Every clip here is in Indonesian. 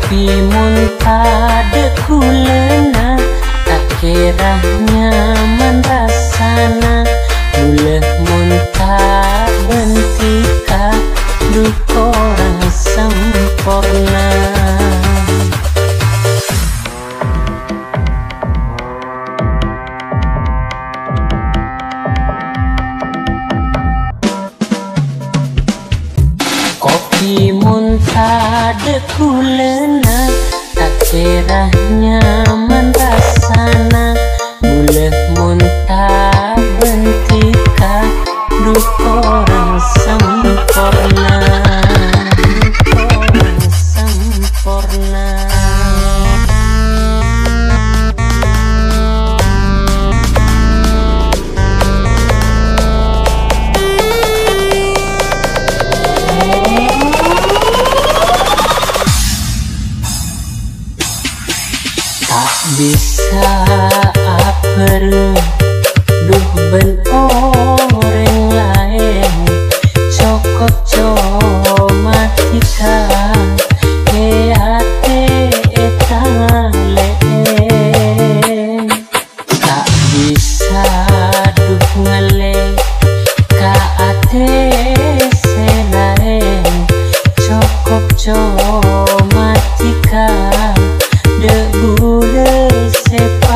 Kopi muntah dekulena, tak kira nyaman rasana. Muleh muntah bentika, duk orang sempurna. Kopi muntah dekulena, tak kira nyaman rasana. Muleh muntah bentika, duk orang sempurna. Orang sempurna. Tak bisa aperu, duh ben orang lain. Cokok comatika, heate etalen. Tak bisa duh ngale, kaate selain. Cokok comatika, debu separate.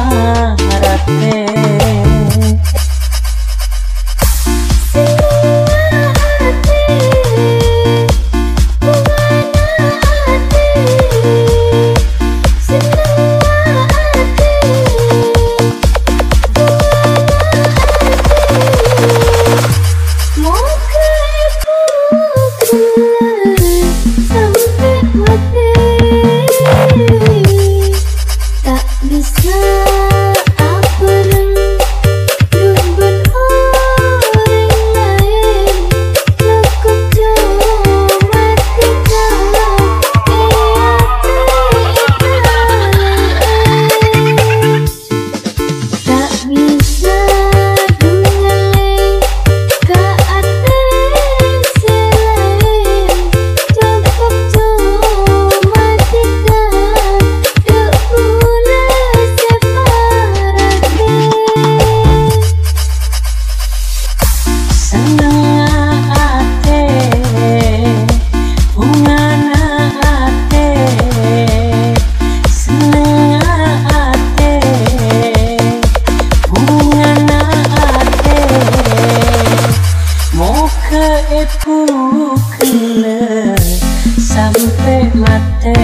Sampai mati,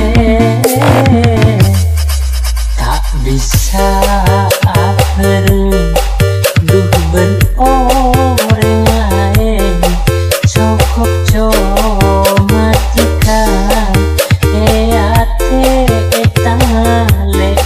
tak bisa aperu, duh ben orang lain. Cokok comatika, heate etalen.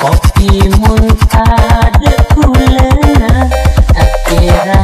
Kopi muntah dekulena, tak kira